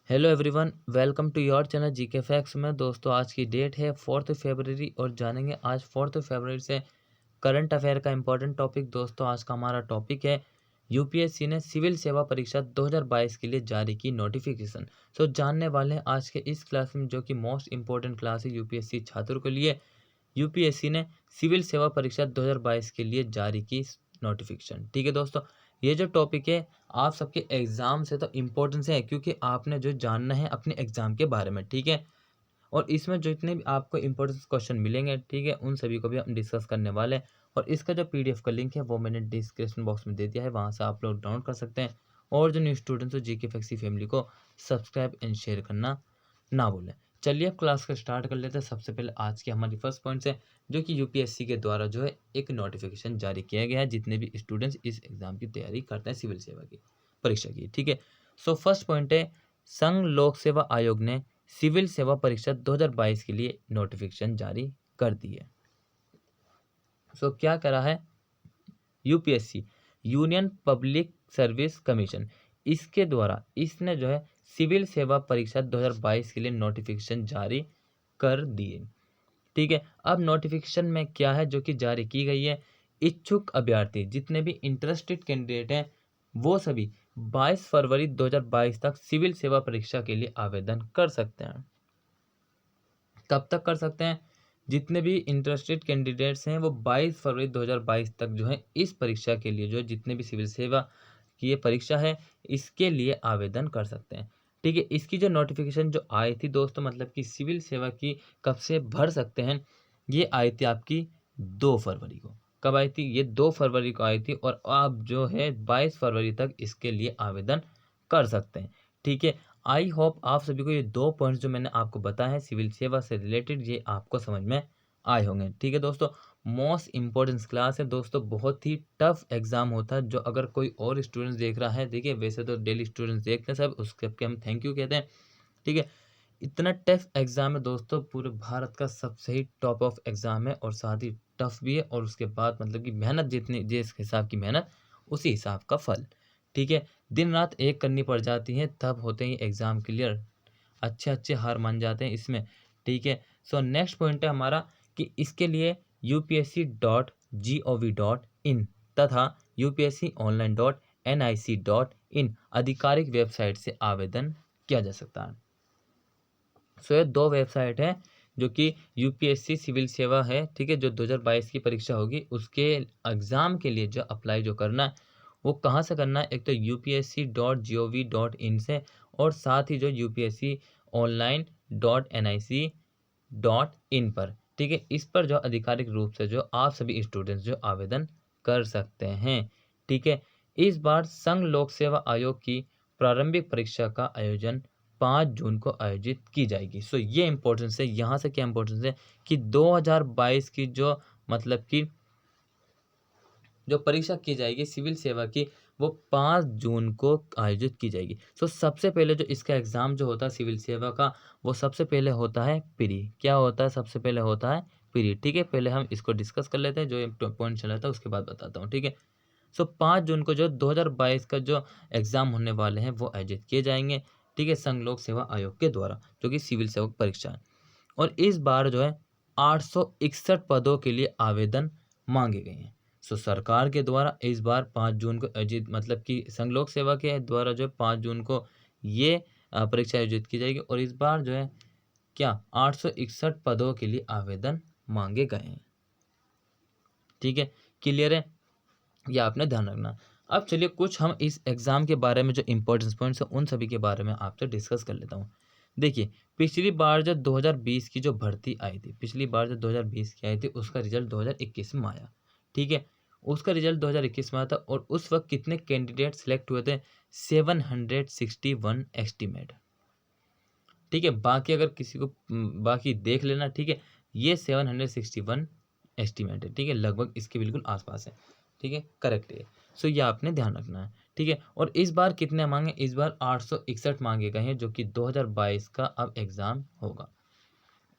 Hello everyone, welcome to your channel GK facts में। दोस्तों, आज की डेट है 4 फरवरी और जानेंगे आज 4 फरवरी से करंट अफेयर का इंपॉर्टेंट टॉपिक। दोस्तों, आज का हमारा टॉपिक है यूपीएससी ने सिविल सेवा परीक्षा 2022 के लिए जारी की नोटिफिकेशन। जानने वाले हैं आज के इस क्लास में, जो कि मोस्ट इंपॉर्टेंट क्लास है यूपीएससी छात्रों के लिए। यूपीएससी ने सिविल सेवा परीक्षा 2022 के लिए जारी की नोटिफिकेशन। ठीक है दोस्तों, ये जो टॉपिक है आप सबके एग्जाम से तो इम्पोर्टेंस है, क्योंकि आपने जो जानना है अपने एग्जाम के बारे में। ठीक है, और इसमें जितने भी आपको इंपॉर्टेंट क्वेश्चन मिलेंगे, ठीक है, उन सभी को भी हम डिस्कस करने वाले हैं। और इसका जो पीडीएफ का लिंक है वो मैंने डिस्क्रिप्शन बॉक्स में दे दिया है, वहाँ से आप लोग डाउनलोड कर सकते हैं। और जो न्यू स्टूडेंट्स हो, जीके फैक्सी फैमिली को सब्सक्राइब एंड शेयर करना ना भूलें। चलिए अब क्लास का स्टार्ट कर लेते हैं। सबसे पहले आज की हमारी फर्स्ट पॉइंट है, जो कि यूपीएससी के द्वारा जो है एक नोटिफिकेशन जारी किया गया है जितने भी स्टूडेंट्स इस एग्जाम की तैयारी करते हैं सिविल सेवा की परीक्षा की। ठीक है, फर्स्ट पॉइंट है, संघ लोक सेवा आयोग ने सिविल सेवा परीक्षा 2022 के लिए नोटिफिकेशन जारी कर दी है। क्या करा है UPSC, union public service commission, इसके द्वारा इसने जो है सिविल सेवा परीक्षा 2022 के लिए नोटिफिकेशन जारी कर दिए। ठीक है, अब नोटिफिकेशन में क्या है जो कि जारी की गई है, इच्छुक अभ्यर्थी जितने भी इंटरेस्टेड कैंडिडेट हैं वो सभी 22 फरवरी 2022 तक सिविल सेवा परीक्षा के लिए आवेदन कर सकते हैं। कब तक कर सकते हैं? जितने भी इंटरेस्टेड कैंडिडेट्स हैं वो 22 फरवरी 2022 तक जो है इस परीक्षा के लिए, जो जितने भी सिविल सेवा की ये परीक्षा है इसके लिए आवेदन कर सकते हैं। ठीक है, इसकी जो नोटिफिकेशन जो आई थी दोस्तों, मतलब कि सिविल सेवा की कब से भर सकते हैं, ये आई थी आपकी 2 फरवरी को। कब आई थी? ये 2 फरवरी को आई थी, और आप जो है 22 फरवरी तक इसके लिए आवेदन कर सकते हैं। ठीक है, आई होप आप सभी को ये 2 पॉइंट्स जो मैंने आपको बताए हैं सिविल सेवा से रिलेटेड, ये आपको समझ में आए होंगे। ठीक है दोस्तों, मोस्ट इंपॉर्टेंट क्लास है दोस्तों, बहुत ही टफ एग्जाम होता है। जो अगर कोई और स्टूडेंट्स देख रहा है, देखिए वैसे तो डेली स्टूडेंट्स देखते हैं सब, उसके हम थैंक यू कहते हैं। ठीक है, इतना टफ एग्जाम है दोस्तों, पूरे भारत का सबसे ही टॉप ऑफ एग्जाम है, और साथ ही टफ भी है, और उसके बाद मतलब कि मेहनत जितनी जिस हिसाब की मेहनत उसी हिसाब का फल। ठीक है, दिन रात एक करनी पड़ जाती है, तब होते हैं एग्जाम क्लियर। अच्छे अच्छे हार मान जाते हैं इसमें। ठीक है, नेक्स्ट पॉइंट है हमारा कि इसके लिए upsc.gov.in तथा upsconline.nic.in आधिकारिक वेबसाइट से आवेदन किया जा सकता है। ये 2 वेबसाइट है जो कि यूपीएससी सिविल सेवा है, ठीक है, जो 2022 की परीक्षा होगी उसके एग्ज़ाम के लिए जो अप्लाई जो करना है वो कहाँ से करना है? एक तो upsc.gov.in से, और साथ ही जो upsconline.nic.in पर। ठीक है, इस पर जो आधिकारिक रूप से जो आप सभी स्टूडेंट्स जो आवेदन कर सकते हैं। ठीक है, इस बार संघ लोक सेवा आयोग की प्रारंभिक परीक्षा का आयोजन 5 जून को आयोजित की जाएगी। ये इंपॉर्टेंस है, यहाँ से क्या इंपॉर्टेंस है कि 2022 की जो मतलब कि जो परीक्षा की जाएगी सिविल सेवा की, वो 5 जून को आयोजित की जाएगी। सबसे पहले जो इसका एग्ज़ाम जो होता है सिविल सेवा का, वो सबसे पहले होता है प्री। क्या होता है? सबसे पहले होता है प्री। ठीक है, पहले हम इसको डिस्कस कर लेते हैं, जो एक पॉइंट चला था उसके बाद बताता हूँ। ठीक है, 5 जून को जो 2022 का जो एग्ज़ाम होने वाले हैं वो आयोजित किए जाएंगे। ठीक है, संघ लोक सेवा आयोग के द्वारा, जो कि सिविल सेवा परीक्षा है। और इस बार जो है 861 पदों के लिए आवेदन मांगे गए हैं। सरकार के द्वारा इस बार 5 जून को आयोजित, मतलब कि संघ लोक सेवा के द्वारा जो है 5 जून को ये परीक्षा आयोजित की जाएगी, और इस बार जो है क्या 861 पदों के लिए आवेदन मांगे गए हैं। ठीक है, क्लियर है? ये आपने ध्यान रखना। अब चलिए कुछ हम इस एग्ज़ाम के बारे में जो इंपॉर्टेंस पॉइंट्स हैं उन सभी के बारे में आपसे डिस्कस कर लेता हूँ। देखिए, पिछली बार जो 2020 की जो भर्ती आई थी, पिछली बार जो 2020 की आई थी उसका रिजल्ट 2021 में आया। ठीक है, उसका रिजल्ट 2021 में आया था, और उस वक्त कितने कैंडिडेट सेलेक्ट हुए थे? 761 एस्टीमेट। ठीक है, बाकी अगर किसी को बाकी देख लेना। ठीक है, ये 761 एस्टीमेट है। ठीक है, लगभग इसके बिल्कुल आसपास है। ठीक है, करेक्ट है। ये आपने ध्यान रखना है। ठीक है, और इस बार कितने मांगे? इस बार 861 मांगे गए हैं, जो कि 2022 का अब एग्ज़ाम होगा।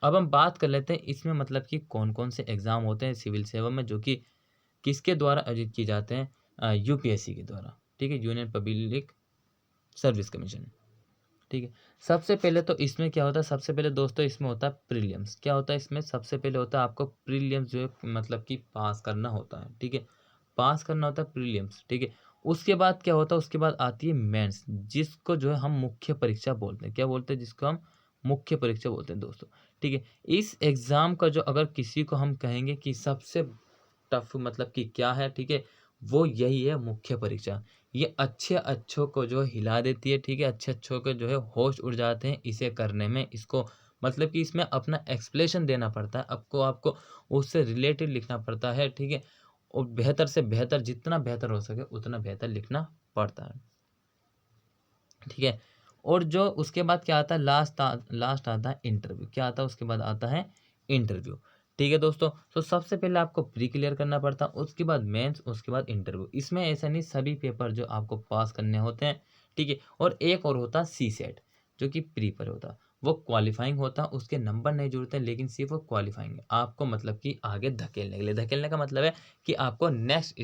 अब हम बात कर लेते हैं इसमें, मतलब कि कौन कौन से एग्ज़ाम होते हैं सिविल सेवा में, जो कि किसके द्वारा आयोजित किए जाते हैं? यूपीएससी के द्वारा। ठीक है, यूनियन पब्लिक सर्विस कमीशन। ठीक है। सबसे पहले तो इसमें क्या होता है, सबसे पहले दोस्तों इसमें होता है प्रीलिम्स। क्या होता है इसमें, सबसे पहले होता है आपको प्रीलिम्स जो है मतलब कि पास करना होता है, ठीक है। पास करना होता है प्रीलिम्स, ठीक है। उसके बाद क्या होता है, उसके बाद आती है मेंस, जिसको जो है हम मुख्य परीक्षा बोलते हैं। क्या बोलते हैं, जिसको हम मुख्य परीक्षा बोलते हैं दोस्तों, ठीक है। इस एग्ज़ाम का जो अगर किसी को हम कहेंगे कि सबसे टफ मतलब कि क्या है, ठीक है, वो यही है मुख्य परीक्षा। ये अच्छे अच्छों को जो हिला देती है, ठीक है, अच्छे अच्छों के जो है होश उड़ जाते हैं इसे करने में। इसको मतलब कि इसमें अपना एक्सप्लेनेशन देना पड़ता है, आपको आपको उससे रिलेटेड लिखना पड़ता है, ठीक है। और बेहतर से बेहतर, जितना बेहतर हो सके उतना बेहतर लिखना पड़ता है, ठीक है। और जो उसके बाद क्या आता है, लास्ट आता है इंटरव्यू। क्या आता है उसके बाद, आता है इंटरव्यू, ठीक है दोस्तों। तो सबसे पहले आपको प्री क्लियर करना पड़ता है, उसके बाद मेंस, उसके बाद इंटरव्यू। इसमें ऐसा नहीं, सभी पेपर जो आपको पास करने होते हैं, ठीक है। और एक और होता है सी सेट, जो कि प्री पर होता है, वो क्वालिफाइंग होता है, उसके नंबर नहीं जुड़ते, लेकिन सिर्फ वो क्वालिफाइंग है आपको, मतलब कि आगे धकेलने के लिए। धकेलने का मतलब है कि आपको नेक्स्ट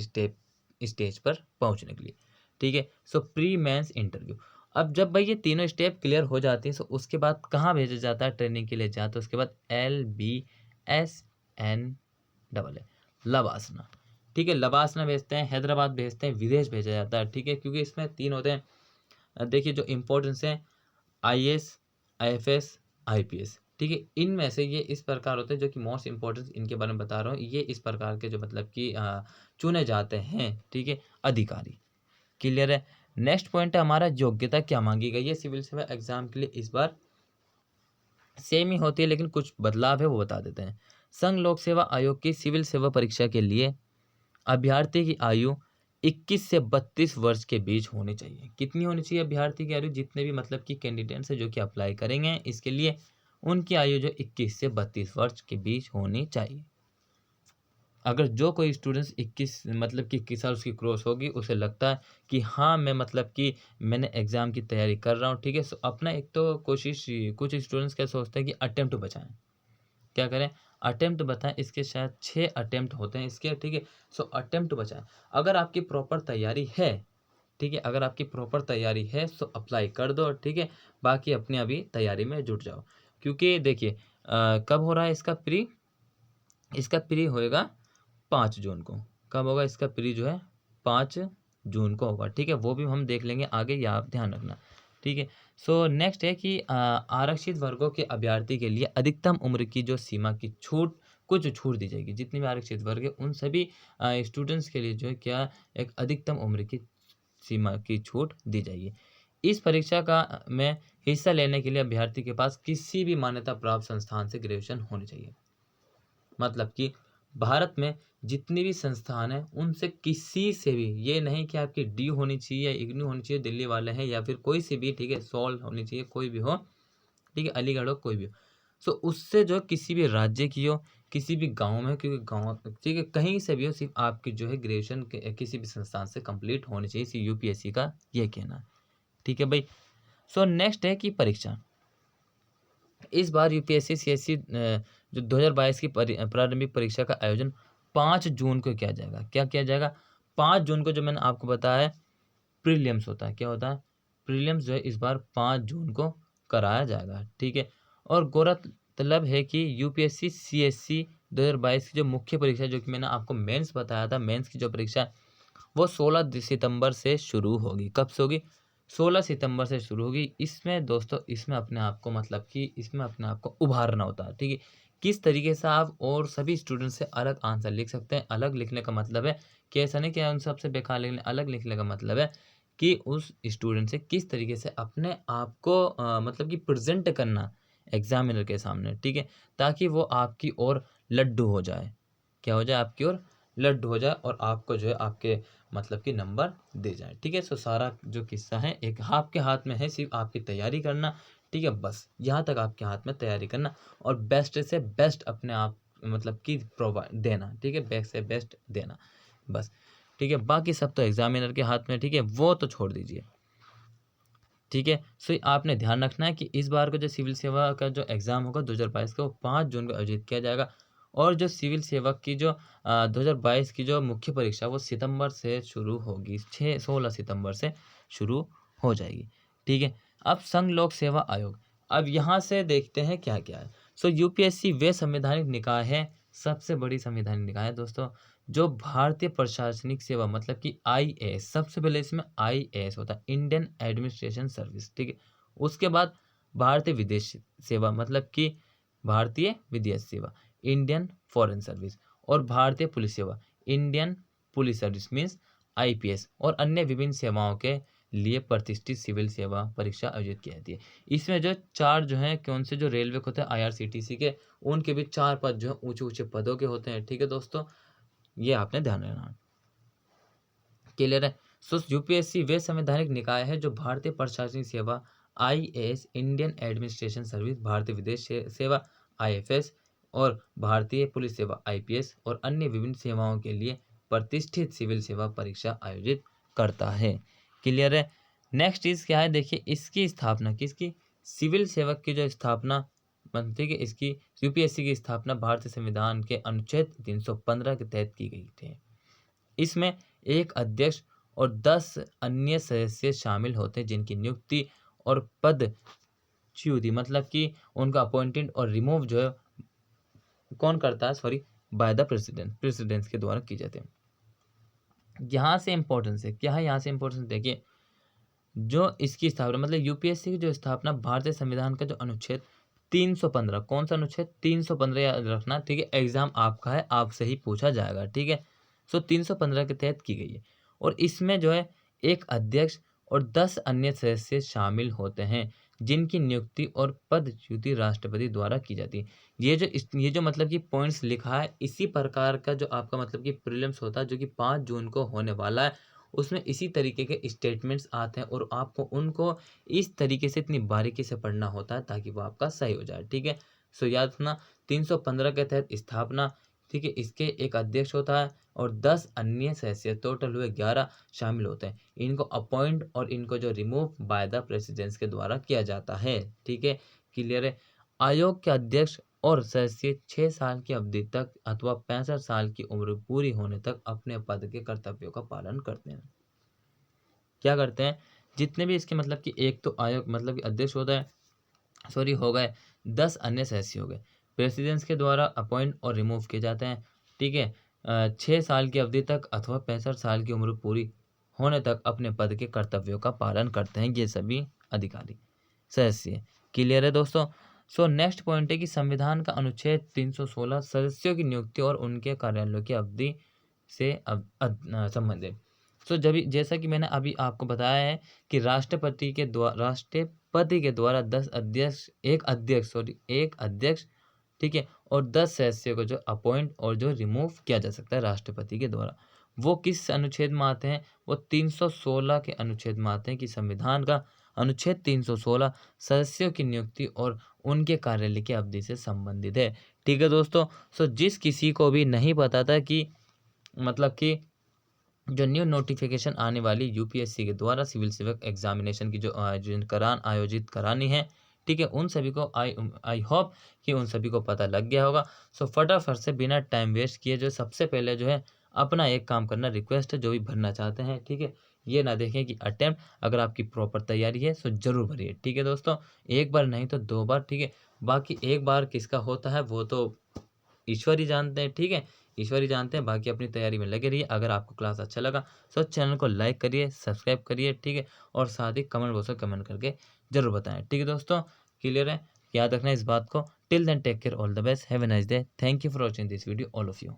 स्टेज पर पहुंचने के लिए, ठीक है। So pre mains interview. अब जब भाई ये तीनों स्टेप क्लियर हो जाती हैं, तो उसके बाद कहाँ भेजा जाता है ट्रेनिंग के लिए, जाता है उसके बाद LBSN लवासना, ठीक है। लवासना भेजते हैं, हैदराबाद भेजते हैं, विदेश भेजा जाता है, ठीक है। क्योंकि इसमें 3 होते हैं, देखिए जो इंपॉर्टेंस है, IAS, IFS, IPS, ठीक है। इनमें से ये इस प्रकार होते हैं, जो कि मोस्ट इंपॉर्टेंस इनके बारे में बता रहा हूँ। ये इस प्रकार के जो मतलब कि चुने जाते हैं, ठीक है, अधिकारी। क्लियर है। नेक्स्ट पॉइंट है हमारा, योग्यता क्या मांगी गई है सिविल सेवा एग्जाम के लिए। इस बार सेम ही होती है, लेकिन कुछ बदलाव है, वो बता देते हैं। संघ लोक सेवा आयोग की सिविल सेवा परीक्षा के लिए अभ्यर्थी की आयु 21 से 32 वर्ष के बीच होनी चाहिए। कितनी होनी चाहिए अभ्यर्थी की आयु, जितने भी मतलब कि कैंडिडेट्स हैं जो कि अप्लाई करेंगे इसके लिए, उनकी आयु जो 21 से 32 वर्ष के बीच होनी चाहिए। अगर जो कोई स्टूडेंट्स 21 मतलब कि 21 साल उसकी क्रॉस होगी, उसे लगता है कि हाँ मैं मतलब कि मैंने एग्ज़ाम की तैयारी कर रहा हूँ, ठीक है। सो अपना एक तो कोशिश, कुछ स्टूडेंट्स क्या सोचते हैं कि अटेम्प्ट बचाएं, क्या करें, अटेम्प्ट बताएं। इसके शायद 6 अटेम्प्ट होते हैं इसके, ठीक है। सो अटेम्प्ट बचाएं। अगर आपकी प्रॉपर तैयारी है, ठीक है, अगर आपकी प्रॉपर तैयारी है तो अप्लाई कर दो, ठीक है। बाकी अपनी अभी तैयारी में जुट जाओ, क्योंकि देखिए कब हो रहा है इसका प्री, इसका प्री होएगा 5 जून को। कब होगा इसका प्री जो है, 5 जून को होगा, ठीक है। वो भी हम देख लेंगे आगे, या आप ध्यान रखना, ठीक है। सो नेक्स्ट है कि आरक्षित वर्गों के अभ्यर्थी के लिए अधिकतम उम्र की जो सीमा की छूट, कुछ छूट दी जाएगी। जितने भी आरक्षित वर्ग है उन सभी स्टूडेंट्स के लिए जो है क्या, एक अधिकतम उम्र की सीमा की छूट दी जाएगी। इस परीक्षा का में हिस्सा लेने के लिए अभ्यर्थी के पास किसी भी मान्यता प्राप्त संस्थान से ग्रेजुएशन होनी चाहिए। मतलब कि भारत में जितनी भी संस्थान हैं उनसे किसी से भी, ये नहीं कि आपकी डी होनी चाहिए, इग्नू होनी चाहिए, दिल्ली वाले हैं, या फिर कोई सी भी, ठीक है, सॉल्व होनी चाहिए, कोई भी हो, ठीक है, अलीगढ़ हो, कोई भी हो। सो उससे जो किसी भी राज्य की हो, किसी भी गांव में हो, क्योंकि गांव, ठीक है, कहीं से भी हो, सिर्फ आपकी जो है ग्रेजुएशन किसी भी संस्थान से कंप्लीट होनी चाहिए, इसी यूपीएससी का ये कहना है, ठीक है भाई। सो नेक्स्ट है कि परीक्षा। इस बार यूपीएससी सीएससी जो 2022 की प्रारंभिक परीक्षा का आयोजन 5 जून को किया जाएगा। क्या किया जाएगा, 5 जून को, जो मैंने आपको बताया है प्रीलिम्स होता है। क्या होता है, प्रीलिम्स जो है इस बार 5 जून को कराया जाएगा, ठीक है। और गौरतलब है कि यूपीएससी सीएससी 2022 की जो मुख्य परीक्षा, जो कि मैंने आपको मेंस बताया था, मेंस की जो परीक्षा है वो 16 सितंबर से शुरू होगी। कब से होगी, 16 सितंबर से शुरू होगी। इसमें दोस्तों, इसमें अपने आप को मतलब कि इसमें अपने आप को उभारना होता है, ठीक है। किस तरीके से आप और सभी स्टूडेंट से अलग आंसर लिख सकते हैं। अलग लिखने का मतलब है कि ऐसा नहीं कि उन सबसे बेकार लिखने, अलग लिखने का मतलब है कि उस स्टूडेंट से किस तरीके से अपने आप को मतलब कि प्रेजेंट करना एग्जामिनर के सामने, ठीक है, ताकि वो आपकी ओर लड्डू हो जाए। क्या हो जाए, आपकी ओर लड्डू हो जाए, और आपको जो है आपके मतलब कि नंबर दे जाए, ठीक है। सो सारा जो किस्सा है एक आपके हाथ में है, सिर्फ आपकी तैयारी करना, ठीक है, बस यहाँ तक आपके हाथ में तैयारी करना, और बेस्ट से बेस्ट अपने आप मतलब कि प्रोवाइड देना, ठीक है, बेस्ट से बेस्ट देना, बस, ठीक है। बाकी सब तो एग्जामिनर के हाथ में, ठीक है, वो तो छोड़ दीजिए, ठीक है। सो आपने ध्यान रखना है कि इस बार का जो सिविल सेवा का जो एग्ज़ाम होगा 2022 का, वो 5 जून को आयोजित किया जाएगा। और जो सिविल सेवक की जो 2022 की जो मुख्य परीक्षा, वो सितंबर से शुरू होगी, 16 सितंबर से शुरू हो जाएगी, ठीक है। अब संघ लोक सेवा आयोग, अब यहाँ से देखते हैं क्या क्या है। सो यूपीएससी वे संवैधानिक निकाय है, सबसे बड़ी संवैधानिक निकाय है दोस्तों, जो भारतीय प्रशासनिक सेवा मतलब कि आईएएस, सबसे पहले इसमें आईएएस होता है, इंडियन एडमिनिस्ट्रेशन सर्विस, ठीक है। उसके बाद भारतीय विदेश सेवा मतलब कि भारतीय विदेश सेवा, इंडियन फॉरेन सर्विस, और भारतीय पुलिस सेवा, Indian police service means IPS, और अन्य विभिन्न सेवाओं के लिए प्रतिष्ठित सिविल सेवा परीक्षा आयोजित की जाती है। इसमें जो चार जो हैं कौन से, जो रेलवे के होते हैं आईआरसीटीसी के, उनके भी चार पद जो है ऊंचे ऊंचे पदों के होते हैं, ठीक है दोस्तों, ये आपने ध्यान रखना। क्लियर है। सो यूपीएससी वे संवैधानिक निकाय है जो भारतीय प्रशासनिक सेवा आईएएस, इंडियन एडमिनिस्ट्रेशन सर्विस, भारतीय विदेश सेवा आईएफएस, और भारतीय पुलिस सेवा आईपीएस, और अन्य विभिन्न सेवाओं के लिए प्रतिष्ठित सिविल सेवा परीक्षा आयोजित करता है। क्लियर है। नेक्स्ट चीज क्या है, देखिए इसकी स्थापना किसकी, सिविल सेवक की जो स्थापना, ठीक है, इसकी यूपीएससी की स्थापना भारतीय संविधान के अनुच्छेद 315 के तहत की गई थी। इसमें एक अध्यक्ष और 10 अन्य सदस्य शामिल होते हैं जिनकी नियुक्ति और पदच्युति मतलब कि उनका अपॉइंटेड और रिमूव जो है कौन करता है, सॉरी, बाय द प्रेसिडेंट के द्वारा की जाती है। यहाँ से इंपॉर्टेंस है, क्या है यहाँ से इंपॉर्टेंस, देखिए जो इसकी स्थापना मतलब यूपीएससी की जो स्थापना भारतीय संविधान का जो अनुच्छेद 315, कौन सा अनुच्छेद 315 याद रखना, ठीक है, एग्जाम आपका है, आपसे ही पूछा जाएगा, ठीक है। सो 315 के तहत की गई है, और इसमें जो है एक अध्यक्ष और 10 अन्य सदस्य शामिल होते हैं जिनकी नियुक्ति और पदच्युति राष्ट्रपति द्वारा की जाती है। ये जो मतलब कि पॉइंट्स लिखा है, इसी प्रकार का जो आपका मतलब कि प्रीलिम्स होता है जो कि 5 जून को होने वाला है, उसमें इसी तरीके के स्टेटमेंट्स आते हैं, और आपको उनको इस तरीके से इतनी बारीकी से पढ़ना होता है ताकि वो आपका सही हो जाए, ठीक है। सो याद रखना 315 के तहत स्थापना, ठीक है, इसके एक अध्यक्ष होता है और 10 अन्य सदस्य, टोटल हुए 11 शामिल होते हैं। इनको अपॉइंट और इनको जो रिमूव बाय द प्रेसिडेंट्स के द्वारा किया जाता है, ठीक है। क्लियर है। आयोग के अध्यक्ष और सदस्य 6 साल की अवधि तक अथवा 65 साल की उम्र पूरी होने तक अपने पद के कर्तव्यों का पालन करते हैं। क्या करते हैं, जितने भी इसके मतलब कि एक तो आयोग मतलब कि अध्यक्ष होता है, सॉरी हो गए, 10 अन्य सदस्य हो गए, प्रेसिडेंट्स के द्वारा अपॉइंट और रिमूव किए जाते हैं, ठीक है। 6 साल की अवधि तक अथवा 65 साल की उम्र पूरी होने तक अपने पद के कर्तव्यों का पालन करते हैं ये सभी अधिकारी सदस्य। क्लियर है दोस्तों। सो नेक्स्ट पॉइंट है कि संविधान का अनुच्छेद 316 सदस्यों की नियुक्ति और उनके कार्यालयों की अवधि से संबंधित। सो जब जैसा कि मैंने अभी आपको बताया है कि राष्ट्रपति के द्वारा 10 अध्यक्ष, एक अध्यक्ष, ठीक है, और 10 सदस्यों को जो अपॉइंट और जो रिमूव किया जा सकता है राष्ट्रपति के द्वारा, वो किस अनुच्छेद में आते हैं, वो 316 के अनुच्छेद में आते हैं कि संविधान का अनुच्छेद 316 सदस्यों की नियुक्ति और उनके कार्यालय की अवधि से संबंधित है, ठीक है दोस्तों। सो जिस किसी को भी नहीं पता था कि मतलब कि जो न्यू नोटिफिकेशन आने वाली यूपीएससी के द्वारा सिविल सेवक एग्जामिनेशन की जो आयोजित करानी है, ठीक है, उन सभी को आई होप कि उन सभी को पता लग गया होगा। सो फटाफट से बिना टाइम वेस्ट किए जो सबसे पहले जो है अपना एक काम करना, रिक्वेस्ट है जो भी भरना चाहते हैं, ठीक है, ये ना देखें कि अटेम्प्ट, अगर आपकी प्रॉपर तैयारी है सो जरूर भरिए, ठीक है दोस्तों, एक बार नहीं तो 2 बार, ठीक है। बाकी एक बार किसका होता है वो तो ईश्वर ही जानते हैं, ठीक है, ईश्वर ही जानते हैं। बाकी अपनी तैयारी में लगे रहिए। अगर आपको क्लास अच्छा लगा तो चैनल को लाइक करिए, सब्सक्राइब करिए, ठीक है, और साथ ही कमेंट बॉक्स में कमेंट करके जरूर बताएं, ठीक है दोस्तों। क्लियर है, याद रखना इस बात को। Till then take care, all the best, have a nice day, thank you for watching this video all of you.